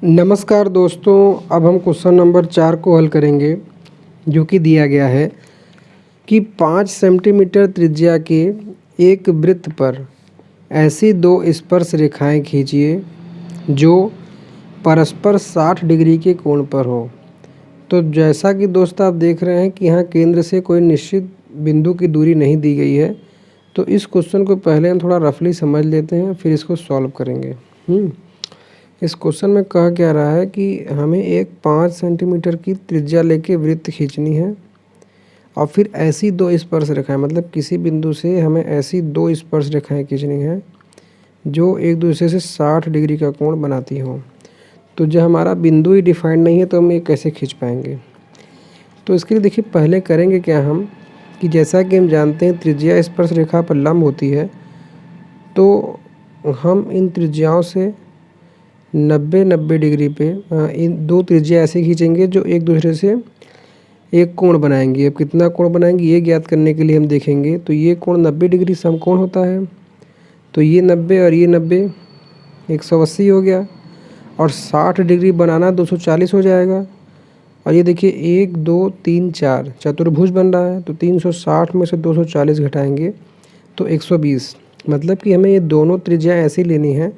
नमस्कार दोस्तों, अब हम क्वेश्चन नंबर 4 को हल करेंगे, जो कि दिया गया है कि 5 सेंटीमीटर त्रिज्या के एक वृत्त पर ऐसी दो स्पर्श रेखाएं खींचिए जो परस्पर 60 डिग्री के कोण पर हो। तो जैसा कि दोस्त आप देख रहे हैं कि यहाँ केंद्र से कोई निश्चित बिंदु की दूरी नहीं दी गई है, तो इस क्वेश्चन को पहले हम थोड़ा रफली समझ लेते हैं, फिर इसको सॉल्व करेंगे। इस क्वेश्चन में कहा क्या रहा है कि हमें एक 5 सेंटीमीटर की त्रिज्या लेके वृत्त खींचनी है और फिर ऐसी दो स्पर्श रेखाएं, मतलब किसी बिंदु से हमें ऐसी दो स्पर्श रेखाएं खींचनी है जो एक दूसरे से 60 डिग्री का कोण बनाती हों। तो जब हमारा बिंदु ही डिफाइंड नहीं है तो हम ये कैसे खींच पाएंगे। तो इसके लिए देखिए पहले करेंगे क्या हम कि जैसा कि हम जानते हैं त्रिज्या स्पर्श रेखा पर लंब होती है, तो हम इन त्रिज्याओं से 90 डिग्री पे इन दो त्रिज्या ऐसे खींचेंगे जो एक दूसरे से एक कोण बनाएंगे। अब कितना कोण बनाएंगे ये ज्ञात करने के लिए हम देखेंगे, तो ये कोण 90 डिग्री समकोण होता है, तो ये 90 और ये 90 180 हो गया, और 60 डिग्री बनाना 240 हो जाएगा। और ये देखिए 1 2 3 4 चतुर्भुज बन रहा है, तो 360 में से 240 घटाएंगे तो 120। मतलब कि हमें ये दोनों त्रिज्या ऐसी लेनी है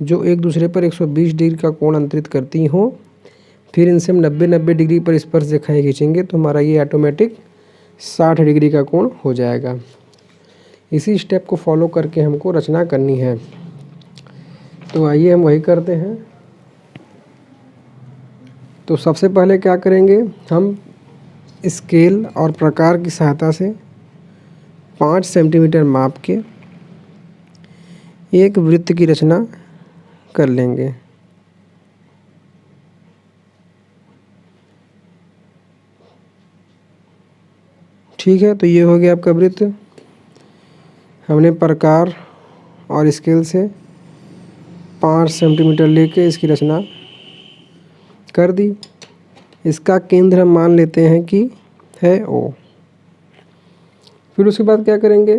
जो एक दूसरे पर 120 डिग्री का कोण अंतरित करती हों। फिर इनसे हम 90 डिग्री पर स्पर्श रेखाएं खींचेंगे तो हमारा ये ऑटोमेटिक 60 डिग्री का कोण हो जाएगा। इसी स्टेप को फॉलो करके हमको रचना करनी है, तो आइए हम वही करते हैं। तो सबसे पहले क्या करेंगे, हम स्केल और प्रकार की सहायता से 5 सेंटीमीटर माप के एक वृत्त की रचना कर लेंगे। ठीक है, तो ये हो गया आपका वृत्त। हमने प्रकार और स्केल से 5 सेंटीमीटर लेके इसकी रचना कर दी। इसका केंद्र हम मान लेते हैं कि है O। फिर उसके बाद क्या करेंगे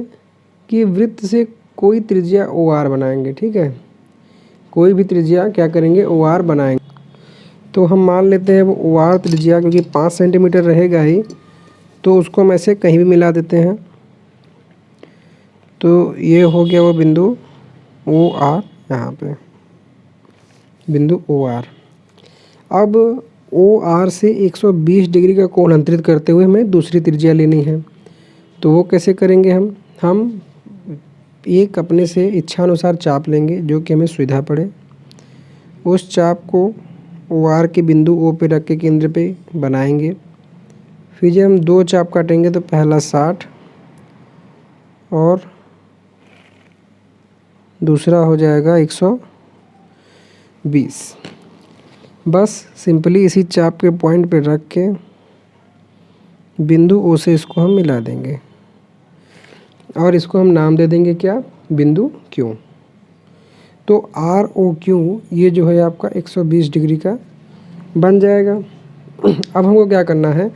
कि वृत्त से कोई त्रिज्या OR बनाएंगे। ठीक है, कोई भी त्रिज्या क्या करेंगे OR बनाएंगे। तो हम मान लेते हैं वो OR त्रिज्या, क्योंकि 5 सेंटीमीटर रहेगा ही, तो उसको हम ऐसे कहीं भी मिला देते हैं। तो ये हो गया वो बिंदु OR, यहाँ पे बिंदु OR। अब OR से 120 डिग्री का कोण अंतरित करते हुए हमें दूसरी त्रिज्या लेनी है। तो वो कैसे करेंगे, हम एक अपने से इच्छा अनुसार चाप लेंगे जो कि हमें सुविधा पड़े। उस चाप को OR के बिंदु O पे रख के केंद्र पे बनाएंगे। फिर जब हम दो चाप काटेंगे तो पहला 60 और दूसरा हो जाएगा 120। बस सिंपली इसी चाप के पॉइंट पे रख के बिंदु O से इसको हम मिला देंगे और इसको हम नाम दे देंगे क्या, बिंदु Q। तो ROQ ये जो है आपका 120 डिग्री का बन जाएगा। अब हमको क्या करना है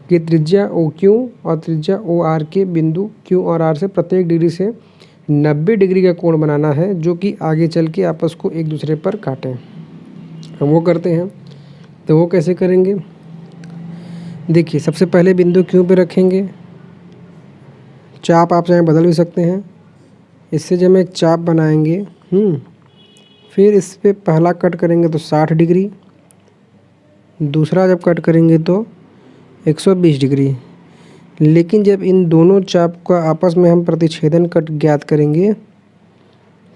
कि त्रिज्या OQ और त्रिज्या OR के बिंदु Q और R से प्रत्येक डिग्री से 90 डिग्री का कोण बनाना है, जो कि आगे चल के आपस को एक दूसरे पर काटें। हम वो करते हैं, तो वो कैसे करेंगे, देखिए सबसे पहले बिंदु Q पे रखेंगे। चाप आप चाहे बदल भी सकते हैं। इससे जब हम एक चाप बनाएंगे, फिर इस पे पहला कट करेंगे तो 60 डिग्री, दूसरा जब कट करेंगे तो 120 डिग्री। लेकिन जब इन दोनों चाप का आपस में हम प्रतिच्छेदन कट ज्ञात करेंगे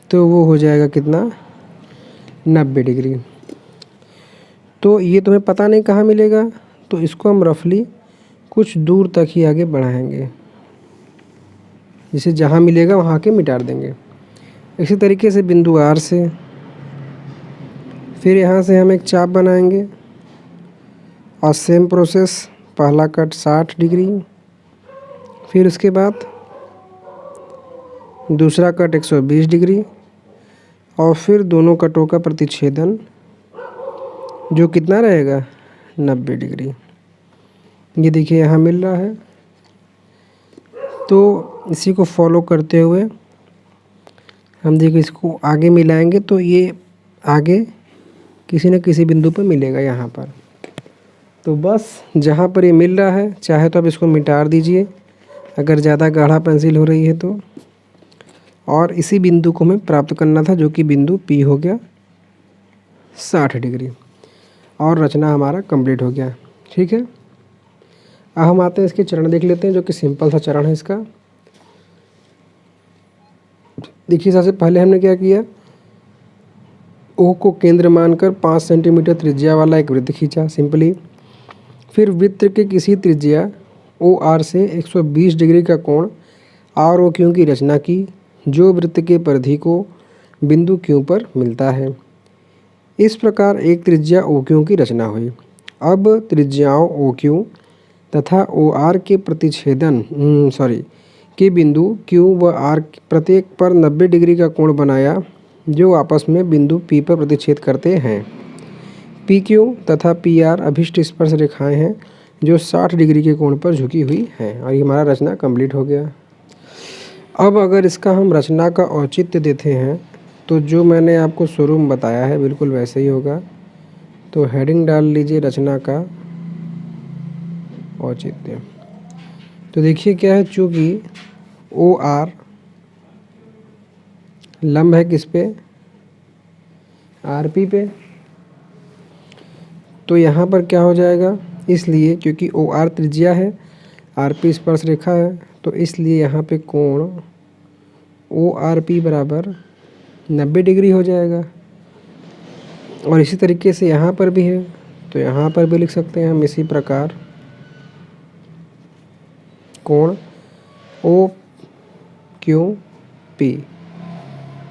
तो वो हो जाएगा कितना, 90 डिग्री। तो ये तुम्हें पता नहीं कहाँ मिलेगा, तो इसको हम रफली कुछ दूर तक ही आगे बढ़ाएंगे, जिसे जहाँ मिलेगा वहाँ के मिटा देंगे। इसी तरीके से बिंदु R से फिर यहाँ से हम एक चाप बनाएंगे और सेम प्रोसेस, पहला कट 60 डिग्री, फिर उसके बाद दूसरा कट 120 डिग्री, और फिर दोनों कटों का प्रतिच्छेदन जो कितना रहेगा, 90 डिग्री। ये देखिए यहाँ मिल रहा है। तो इसी को फॉलो करते हुए हम देखिए इसको आगे मिलाएंगे, तो ये आगे किसी न किसी बिंदु पर मिलेगा यहाँ पर। तो बस जहाँ पर ये मिल रहा है, चाहे तो आप इसको मिटा दीजिए अगर ज़्यादा गाढ़ा पेंसिल हो रही है तो। और इसी बिंदु को हमें प्राप्त करना था, जो कि बिंदु P हो गया 60 डिग्री, और रचना हमारा कंप्लीट हो गया। ठीक है, अब हम आते हैं इसके चरण देख लेते हैं, जो कि सिंपल सा चरण है इसका। देखिए, सबसे पहले हमने क्या किया, O को केंद्र मानकर 5 सेंटीमीटर त्रिज्या वाला एक वृत्त खींचा सिंपली। फिर वृत्त के किसी त्रिज्या OR से 120 डिग्री का कोण ROQ की रचना की, जो वृत्त के परिधि को बिंदु Q पर मिलता है। इस प्रकार एक त्रिज्या OQ की रचना हुई। अब त्रिज्याओं OQ तथा OR के प्रतिच्छेदन के बिंदु Q व R प्रत्येक पर 90 डिग्री का कोण बनाया, जो आपस में बिंदु P पर प्रतिच्छेद करते हैं। PQ तथा PR अभिष्ट स्पर्श रेखाएं हैं, जो 60 डिग्री के कोण पर झुकी हुई हैं। और ये हमारा रचना कंप्लीट हो गया। अब अगर इसका हम रचना का औचित्य देते हैं, तो जो मैंने आपको शुरू में बताया है बिल्कुल वैसे ही होगा। तो हेडिंग डाल लीजिए रचना का औचित्य। तो देखिए क्या है, चूँकि OR लंब है किस पे, RP पे, तो यहाँ पर क्या हो जाएगा, इसलिए क्योंकि OR त्रिज्या है, RP स्पर्श रेखा है, तो इसलिए यहाँ पे कोण ORP बराबर 90 डिग्री हो जाएगा। और इसी तरीके से यहाँ पर भी है, तो यहाँ पर भी लिख सकते हैं हम इसी प्रकार, कोण OQP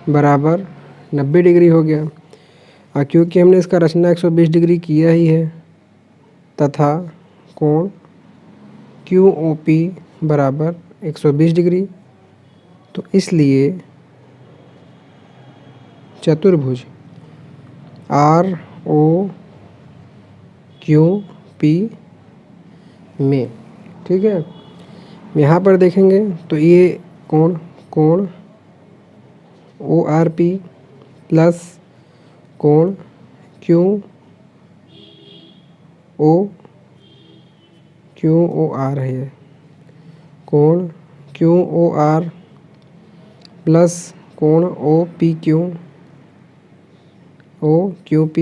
बराबर 90 डिग्री हो गया। और क्योंकि हमने इसका रचना 120 डिग्री किया ही है, तथा कोण QOP बराबर 120 डिग्री, तो इसलिए चतुर्भुज ROQP में, ठीक है, यहाँ पर देखेंगे तो ये कोण ORP प्लस कोण QOR है, कोण QOR प्लस कोण OQP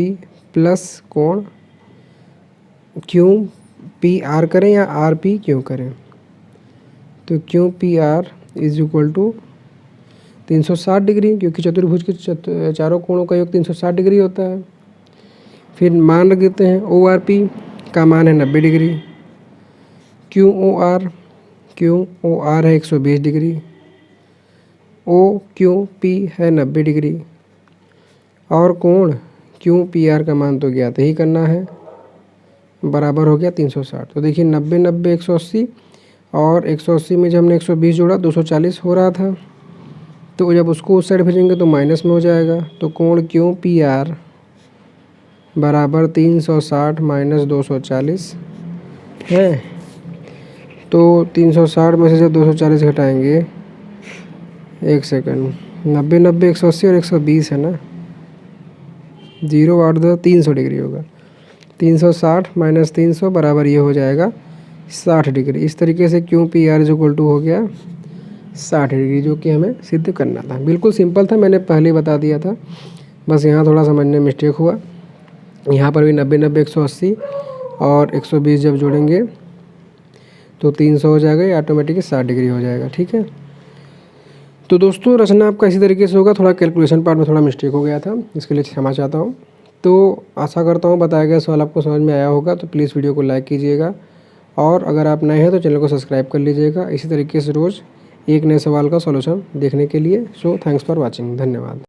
प्लस कोण QPR करें या RPQ करें, तो QPR is equal to 360 degree, क्योंकि चतुर्भुज के चारों कोणों का योग 360 डिग्री होता है। फिर मान रख देते हैं, ORP का मान है 90 डिग्री, QOR है 120 डिग्री, OQP है 90 डिग्री, और कोण QPR का मान तो ज्ञात ही करना है, बराबर हो गया 360। तो देखिए 90 90 180, और 180 में जब हमने 120 जोड़ा 240 हो रहा था, तो जब उसको उस साइड भेजेंगे तो माइनस में हो जाएगा। तो कोण QPR बराबर 360 माइनस 240 है। तो 360 में से जब 240 घटाएंगे, एक सेकंड, 90 90 180 और 120 है ना, 0 8 2 300 डिग्री होगा। 360 माइनस 300 बराबर ये हो जाएगा 60 डिग्री। इस तरीके से QPR इज इक्वल टू हो गया 60 डिग्री, जो कि हमें सिद्ध करना था। बिल्कुल सिंपल था, मैंने पहले ही बता दिया था, बस यहाँ थोड़ा समझने में मिस्टेक हुआ। यहाँ पर भी 90 90 180 और 120 जब जोड़ेंगे तो 300 हो जाएगा, ये ऑटोमेटिकली 60 डिग्री हो जाएगा। ठीक है, तो दोस्तों रचना आपका इसी तरीके से होगा। थोड़ा कैलकुलेशन पार्ट में थोड़ा मिस्टेक हो गया था, इसके लिए क्षमा चाहता हूँ। तो आशा करता हूँ बताया गया सवाल आपको समझ में आया होगा। तो प्लीज़ वीडियो को लाइक कीजिएगा, और अगर आप नए हैं तो चैनल को सब्सक्राइब कर लीजिएगा, इसी तरीके से रोज़ एक नए सवाल का सॉल्यूशन देखने के लिए। सो थैंक्स फॉर वॉचिंग, धन्यवाद।